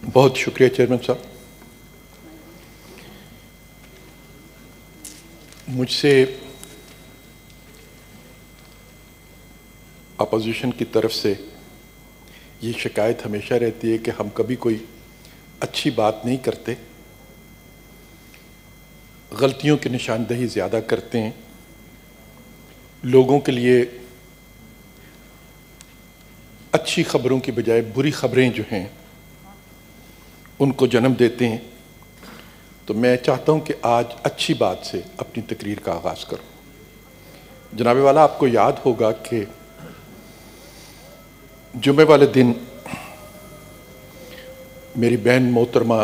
بہت شکریہ چیئرمین صاحب. مجھ سے اپوزیشن کی طرف سے یہ شکایت ہمیشہ رہتی ہے کہ ہم کبھی کوئی اچھی بات نہیں کرتے، غلطیوں کی نشاندہی زیادہ کرتے ہیں، لوگوں کے لیے اچھی خبروں کی بجائے بری خبریں جو ہیں ان کو جنم دیتے ہیں. تو میں چاہتا ہوں کہ آج اچھی بات سے اپنی تقریر کا آغاز کروں. جناب والا، آپ کو یاد ہوگا کہ جمعے والے دن میری بہن محترمہ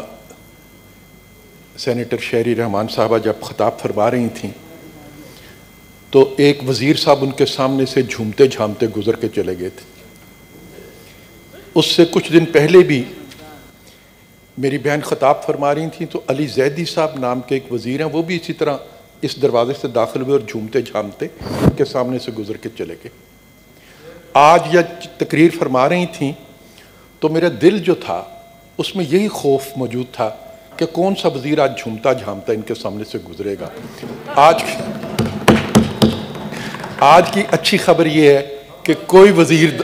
سینیٹر شہری رحمان صاحبہ جب خطاب فرما رہی تھیں تو ایک وزیر صاحب ان کے سامنے سے جھومتے جھامتے گزر کے چلے گئے تھے. اس سے کچھ دن پہلے بھی میری بہن خطاب فرما رہی تھیں تو علی زیدی صاحب نام کے ایک وزیر ہیں، وہ بھی اسی طرح اس دروازے سے داخل ہوئے اور جھومتے جھامتے ان کے سامنے سے گزر کے چلے گئے. آج یہ تقریر فرما رہی تھیں تو میرا دل جو تھا اس میں یہی خوف موجود تھا کہ کون سا وزیر آج جھومتا جھامتا ان کے سامنے سے گزرے گا. آج کی اچھی خبر یہ ہے کہ کوئی وزیر،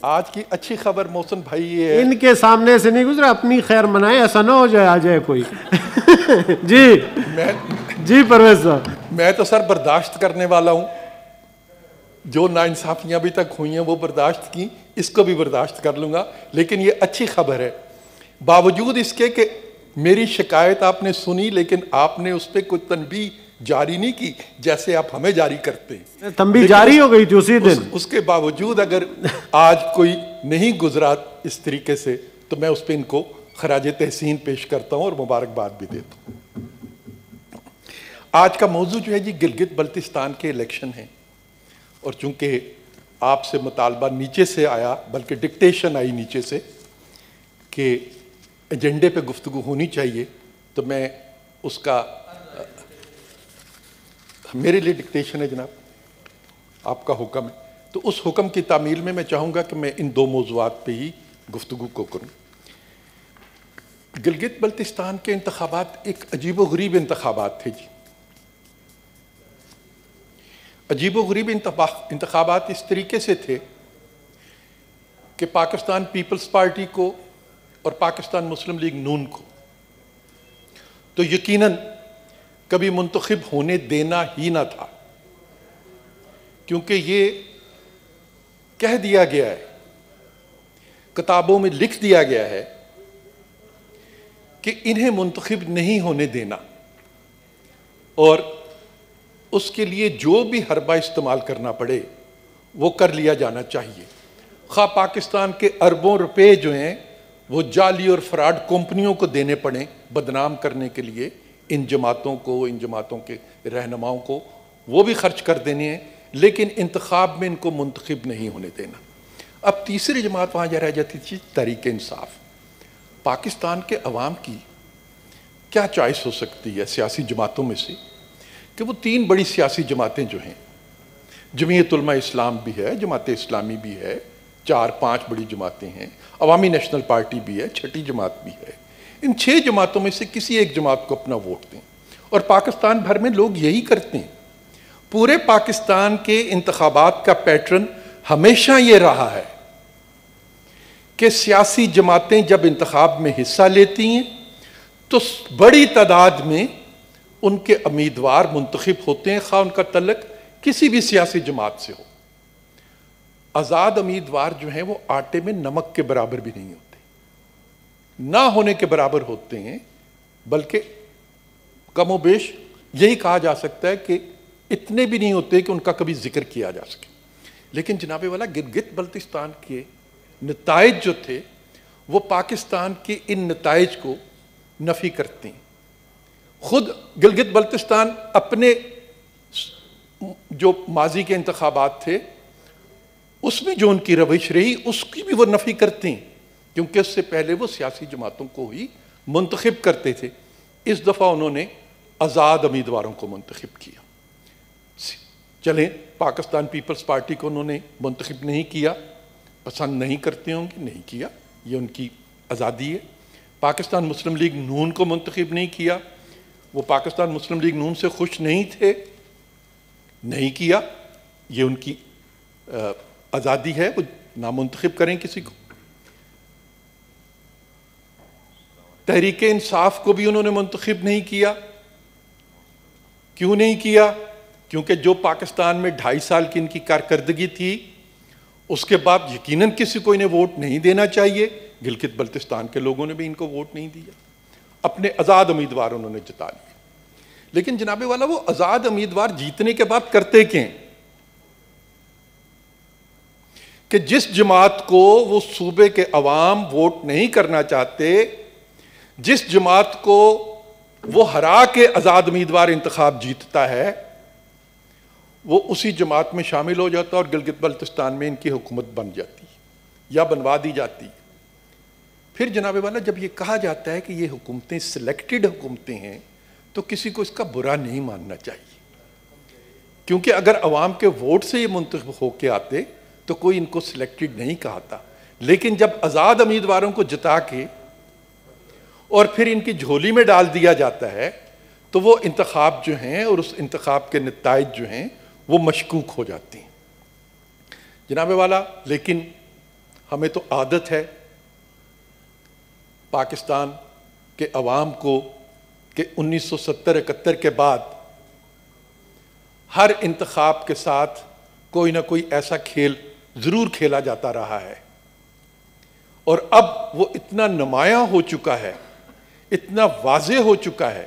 آج کی اچھی خبر محسن بھائی یہ ہے، ان کے سامنے سے نہیں گزرا، اپنی خیر منائے، ایسا نہ ہو جائے آ جائے کوئی. جی پرویز صاحب، میں تو سر برداشت کرنے والا ہوں. جو ناانصافیاں ابھی تک ہوئی ہیں وہ برداشت کی، اس کو بھی برداشت کر لوں گا. لیکن یہ اچھی خبر ہے، باوجود اس کے کہ میری شکایت آپ نے سنی لیکن آپ نے اس پہ کوئی تنبیہ جاری نہیں کی جیسے آپ ہمیں جاری کرتے ہیں. تنبیہ جاری ہو گئی تھی اسی دن. اس کے باوجود اگر آج کوئی نہیں گزرا اس طریقے سے تو میں اس پہ ان کو خراج تحسین پیش کرتا ہوں اور مبارکباد بھی دیتا ہوں. آج کا موضوع جو ہے جی گلگت بلتستان کے الیکشن ہیں، اور چونکہ آپ سے مطالبہ نیچے سے آیا، بلکہ ڈکٹیشن آئی نیچے سے کہ ایجنڈے پہ گفتگو ہونی چاہیے، تو میں اس کا، میرے لیے ڈکٹیشن ہے جناب، آپ کا حکم ہے، تو اس حکم کی تعمیل میں چاہوں گا کہ میں ان دو موضوعات پہ ہی گفتگو کو کروں. گلگت بلتستان کے انتخابات ایک عجیب و غریب انتخابات تھے جی. عجیب و غریب انتخابات اس طریقے سے تھے کہ پاکستان پیپلز پارٹی کو اور پاکستان مسلم لیگ نون کو تو یقیناً کبھی منتخب ہونے دینا ہی نہ تھا، کیونکہ یہ کہہ دیا گیا ہے، کتابوں میں لکھ دیا گیا ہے کہ انہیں منتخب نہیں ہونے دینا، اور اس کے لیے جو بھی حربہ استعمال کرنا پڑے وہ کر لیا جانا چاہیے. خواہ پاکستان کے اربوں روپے جو ہیں وہ جعلی اور فراڈ کمپنیوں کو دینے پڑیں بدنام کرنے کے لیے، ان جماعتوں کو، ان جماعتوں کے رہنماؤں کو وہ بھی خرچ کر دینے ہیں، لیکن انتخاب میں ان کو منتخب نہیں ہونے دینا. اب تیسری جماعت وہاں رہ جاتی تھی، تحریک انصاف. پاکستان کے عوام کی کیا چوائس ہو سکتی ہے سیاسی جماعتوں میں سے کہ وہ تین بڑی سیاسی جماعتیں جو ہیں، جمعیت علماء اسلام بھی ہے، جماعت اسلامی بھی ہے، 4-5 بڑی جماعتیں ہیں، عوامی نیشنل پارٹی بھی ہے، 6ٹھی جماعت بھی ہے، ان 6 جماعتوں میں سے کسی ایک جماعت کو اپنا ووٹ دیں. اور پاکستان بھر میں لوگ یہی کرتے ہیں. پورے پاکستان کے انتخابات کا پیٹرن ہمیشہ یہ رہا ہے کہ سیاسی جماعتیں جب انتخاب میں حصہ لیتی ہیں تو بڑی تعداد میں ان کے امیدوار منتخب ہوتے ہیں، خواہ ان کا تعلق کسی بھی سیاسی جماعت سے ہو. آزاد امیدوار جو ہیں وہ آٹے میں نمک کے برابر بھی نہیں ہوتے، نہ ہونے کے برابر ہوتے ہیں، بلکہ کم و بیش یہی کہا جا سکتا ہے کہ اتنے بھی نہیں ہوتے کہ ان کا کبھی ذکر کیا جا سکے. لیکن جناب والا گلگت بلتستان کے نتائج جو تھے وہ پاکستان کے ان نتائج کو نفی کرتے ہیں. خود گلگت بلتستان اپنے جو ماضی کے انتخابات تھے اس میں جو ان کی روش رہی اس کی بھی وہ نفی کرتے ہیں، کیونکہ اس سے پہلے وہ سیاسی جماعتوں کو ہی منتخب کرتے تھے. اس دفعہ انہوں نے آزاد امیدواروں کو منتخب کیا. چلیں، پاکستان پیپلز پارٹی کو انہوں نے منتخب نہیں کیا، پسند نہیں کرتے ہوں گے، نہیں کیا، یہ ان کی آزادی ہے. پاکستان مسلم لیگ نون کو منتخب نہیں کیا. وہ پاکستان مسلم لیگ نون سے خوش نہیں تھے, نہیں کیا. یہ ان کی آزادی ہے, وہ نامنتخب کریں کسی کو. تحریک انصاف کو بھی انہوں نے منتخب نہیں کیا. کیوں نہیں کیا؟ کیونکہ جو پاکستان میں 2.5 سال کی ان کی کارکردگی تھی, اس کے بعد یقیناً کسی کو انہیں ووٹ نہیں دینا چاہیے. گلگت بلتستان کے لوگوں نے بھی ان کو ووٹ نہیں دیا. اپنے آزاد امیدوار انہوں نے جتا لیے. لیکن جناب والا, وہ آزاد امیدوار جیتنے کے بعد کرتے کیا ہیں کہ جس جماعت کو وہ صوبے کے عوام ووٹ نہیں کرنا چاہتے, جس جماعت کو وہ ہرا کے آزاد امیدوار انتخاب جیتتا ہے, وہ اسی جماعت میں شامل ہو جاتا ہے اور گلگت بلتستان میں ان کی حکومت بن جاتی ہے یا بنوا دی جاتی ہے. پھر جناب والا, جب یہ کہا جاتا ہے کہ یہ حکومتیں سلیکٹڈ حکومتیں ہیں, تو کسی کو اس کا برا نہیں ماننا چاہیے, کیونکہ اگر عوام کے ووٹ سے یہ منتخب ہو کے آتے تو کوئی ان کو سلیکٹڈ نہیں کہا تھا. لیکن جب آزاد امیدواروں کو جتا کے اور پھر ان کی جھولی میں ڈال دیا جاتا ہے, تو وہ انتخاب جو ہیں اور اس انتخاب کے نتائج جو ہیں وہ مشکوک ہو جاتے ہیں. جناب والا, لیکن ہمیں تو عادت ہے پاکستان کے عوام کو کہ 1970-71 کے بعد ہر انتخاب کے ساتھ کوئی نہ کوئی ایسا کھیل ضرور کھیلا جاتا رہا ہے, اور اب وہ اتنا نمایاں ہو چکا ہے, اتنا واضح ہو چکا ہے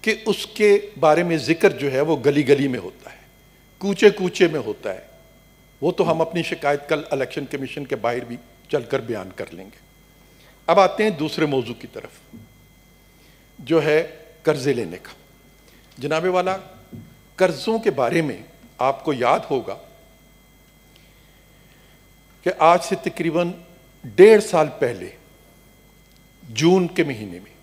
کہ اس کے بارے میں ذکر جو ہے وہ گلی گلی میں ہوتا ہے, کوچے کوچے میں ہوتا ہے. وہ تو ہم اپنی شکایت کل الیکشن کمیشن کے باہر بھی چل کر بیان کر لیں گے. اب آتے ہیں دوسرے موضوع کی طرف, جو ہے قرضے لینے کا. جناب والا, قرضوں کے بارے میں آپ کو یاد ہوگا کہ آج سے تقریباً 1.5 سال پہلے جون کے مہینے میں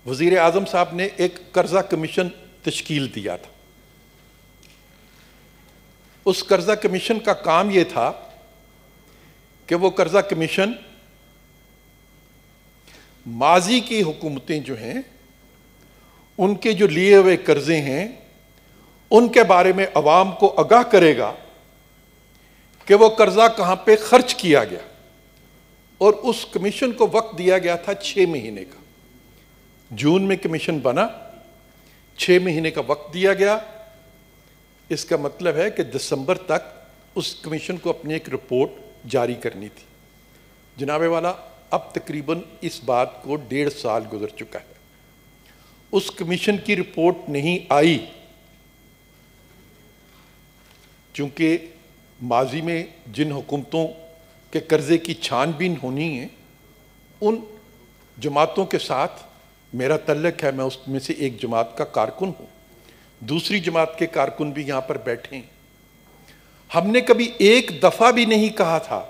وزیر اعظم صاحب نے ایک قرضہ کمیشن تشکیل دیا تھا. اس قرضہ کمیشن کا کام یہ تھا کہ وہ قرضہ کمیشن ماضی کی حکومتیں جو ہیں ان کے جو لیے ہوئے قرضے ہیں ان کے بارے میں عوام کو آگاہ کرے گا کہ وہ قرضہ کہاں پہ خرچ کیا گیا. اور اس کمیشن کو وقت دیا گیا تھا 6 مہینے کا. جون میں کمیشن بنا, 6 مہینے کا وقت دیا گیا. اس کا مطلب ہے کہ دسمبر تک اس کمیشن کو اپنی ایک رپورٹ جاری کرنی تھی. جناب والا, اب تقریباً اس بات کو 1.5 سال گزر چکا ہے. اس کمیشن کی رپورٹ نہیں آئی, چونکہ ماضی میں جن حکومتوں کے قرضے کی چھان بین ہونی ہے ان جماعتوں کے ساتھ میرا تعلق ہے. میں اس میں سے ایک جماعت کا کارکن ہوں, دوسری جماعت کے کارکن بھی یہاں پر بیٹھے ہیں. ہم نے کبھی ایک دفعہ بھی نہیں کہا تھا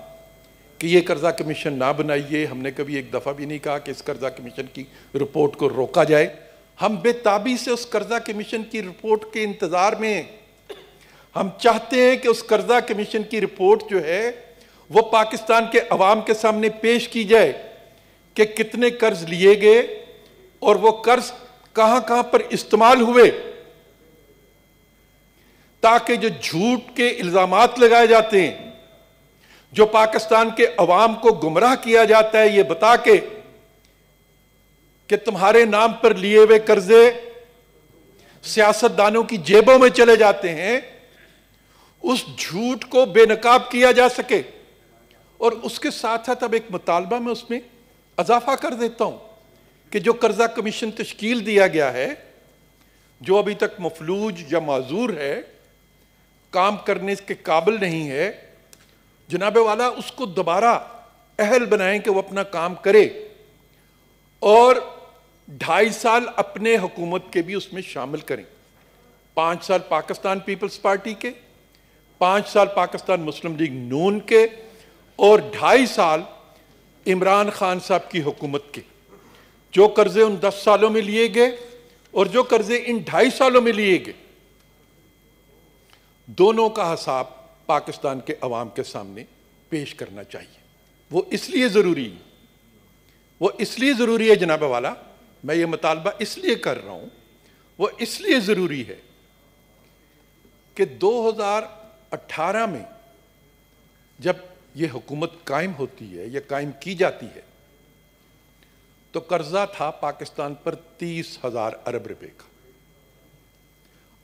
کہ یہ قرضہ کمیشن نہ بنائیے. ہم نے کبھی ایک دفعہ بھی نہیں کہا کہ اس قرضہ کمیشن کی رپورٹ کو روکا جائے. ہم بے تابی سے اس قرضہ کمیشن کی رپورٹ کے انتظار میں ہیں. ہم چاہتے ہیں کہ اس قرضہ کمیشن کی رپورٹ جو ہے وہ پاکستان کے عوام کے سامنے پیش کی جائے کہ کتنے قرض لیے گئے اور وہ قرض کہاں کہاں پر استعمال ہوئے, تاکہ جو جھوٹ کے الزامات لگائے جاتے ہیں, جو پاکستان کے عوام کو گمراہ کیا جاتا ہے یہ بتا کے کہ تمہارے نام پر لیے ہوئے قرضے سیاستدانوں کی جیبوں میں چلے جاتے ہیں, اس جھوٹ کو بے نقاب کیا جا سکے. اور اس کے ساتھ ساتھ اب ایک مطالبہ میں اس میں اضافہ کر دیتا ہوں کہ جو قرضہ کمیشن تشکیل دیا گیا ہے, جو ابھی تک مفلوج یا معذور ہے, کام کرنے کے قابل نہیں ہے, جناب والا اس کو دوبارہ اہل بنائیں کہ وہ اپنا کام کرے, اور 2.5 سال اپنے حکومت کے بھی اس میں شامل کریں. 5 سال پاکستان پیپلز پارٹی کے, 5 سال پاکستان مسلم لیگ نون کے, اور 2.5 سال عمران خان صاحب کی حکومت کے. جو قرضے ان 10 سالوں میں لیے گئے اور جو قرضے ان 2.5 سالوں میں لیے گئے, دونوں کا حساب پاکستان کے عوام کے سامنے پیش کرنا چاہیے. وہ اس لیے ضروری ہے وہ اس لیے ضروری ہے جناب والا، میں یہ مطالبہ اس لیے کر رہا ہوں، وہ اس لیے ضروری ہے کہ 2018 میں جب یہ حکومت قائم ہوتی ہے یا قائم کی جاتی ہے تو قرضہ تھا پاکستان پر 30,000 ارب روپے کا،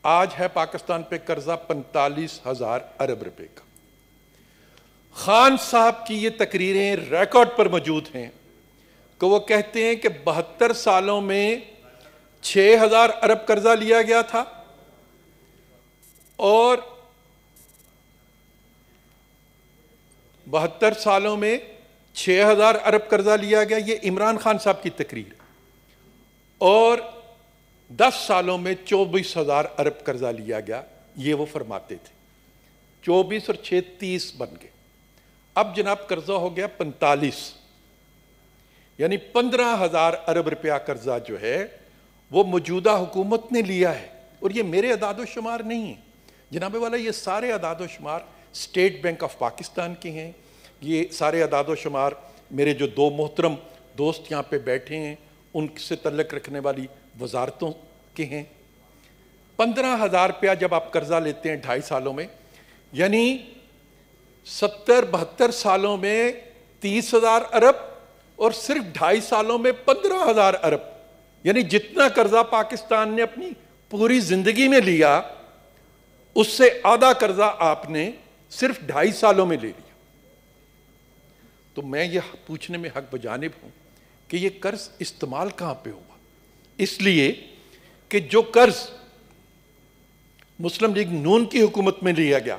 آج ہے پاکستان پہ قرضہ 45,000 ارب روپے کا۔ خان صاحب کی یہ تقریریں ریکارڈ پر موجود ہیں کہ وہ کہتے ہیں کہ 72 سالوں میں 6,000 ارب قرضہ لیا گیا تھا اور 72 سالوں میں 6,000 ارب قرضہ لیا گیا، یہ عمران خان صاحب کی تقریر، اور 10 سالوں میں 24,000 ارب قرضہ لیا گیا، یہ وہ فرماتے تھے۔ 24 اور 6 30 بن گئے، اب جناب قرضہ ہو گیا 45، یعنی 15,000 ارب روپیہ قرضہ جو ہے وہ موجودہ حکومت نے لیا ہے، اور یہ میرے اعداد و شمار نہیں ہیں جناب والا، یہ سارے اعداد و شمار اسٹیٹ بینک آف پاکستان کے ہیں، یہ سارے اعداد و شمار میرے جو 2 محترم دوست یہاں پہ بیٹھے ہیں ان سے تعلق رکھنے والی وزارتوں کے ہیں۔ 15,000 روپیہ جب آپ قرضہ لیتے ہیں 2.5 سالوں میں، یعنی 70-72 سالوں میں 30,000 ارب اور صرف 2.5 سالوں میں 15,000 ارب، یعنی جتنا قرضہ پاکستان نے اپنی پوری زندگی میں لیا اس سے آدھا قرضہ آپ نے صرف 2.5 سالوں میں لے لیا۔ تو میں یہ پوچھنے میں حق بجانب ہوں کہ یہ قرض استعمال کہاں پہ ہوا؟ اس لیے کہ جو قرض مسلم لیگ نون کی حکومت میں لیا گیا،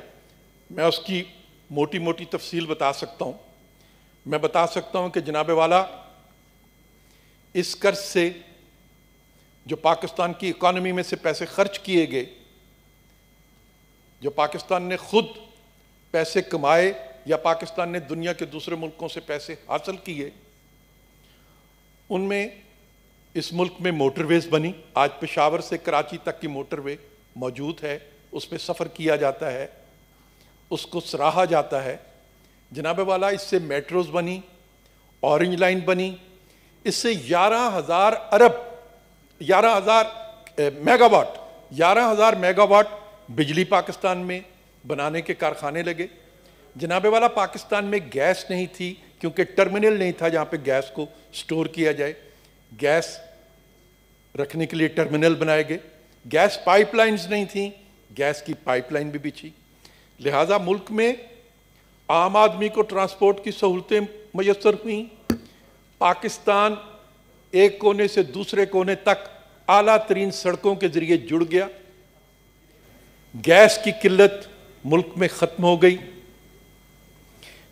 میں اس کی موٹی موٹی تفصیل بتا سکتا ہوں۔ میں بتا سکتا ہوں کہ جناب والا اس قرض سے جو پاکستان کی اکانومی میں سے پیسے خرچ کیے گئے، جو پاکستان نے خود پیسے کمائے یا پاکستان نے دنیا کے دوسرے ملکوں سے پیسے حاصل کیے، ان میں اس ملک میں موٹر ویز بنی، آج پشاور سے کراچی تک کی موٹر وے موجود ہے، اس پہ سفر کیا جاتا ہے، اس کو سراہا جاتا ہے جناب والا۔ اس سے میٹروز بنی، اورنج لائن بنی، اس سے 11,000 ارب 11,000 میگا واٹ 11,000 میگا واٹ بجلی پاکستان میں بنانے کے کارخانے لگے جناب والا۔ پاکستان میں گیس نہیں تھی کیونکہ ٹرمینل نہیں تھا جہاں پہ گیس کو سٹور کیا جائے، گیس رکھنے کے لیے ٹرمینل بنائے گئے، گیس پائپ لائنز نہیں تھیں، گیس کی پائپ لائن بھی بچھی، لہٰذا ملک میں عام آدمی کو ٹرانسپورٹ کی سہولتیں میسر ہوئیں، پاکستان ایک کونے سے دوسرے کونے تک اعلیٰ ترین سڑکوں کے ذریعے جڑ گیا، گیس کی قلت ملک میں ختم ہو گئی،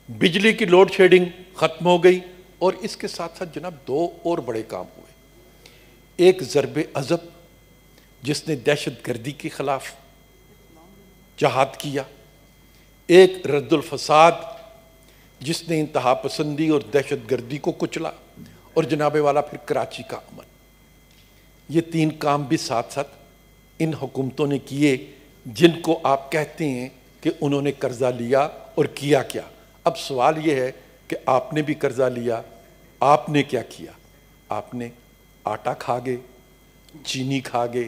بجلی کی لوڈ شیڈنگ ختم ہو گئی، اور اس کے ساتھ ساتھ جناب 2 اور بڑے کام ہوئے۔ ایک ضرب عضب جس نے دہشت گردی کے خلاف جہاد کیا، ایک رد الفساد جس نے انتہا پسندی اور دہشت گردی کو کچلا، اور جناب والا پھر کراچی کا امن۔ یہ 3 کام بھی ساتھ ساتھ ان حکومتوں نے کیے جن کو آپ کہتے ہیں کہ انہوں نے قرضہ لیا اور کیا کیا۔ اب سوال یہ ہے کہ آپ نے بھی قرضہ لیا، آپ نے کیا کیا؟ آپ نے آٹا کھا گئے، چینی کھا گئے،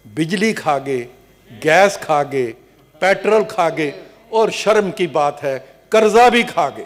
بجلی کھا گئے، گیس کھا گئے، پیٹرول کھا گئے، اور شرم کی بات ہے قرضہ بھی کھا گئے۔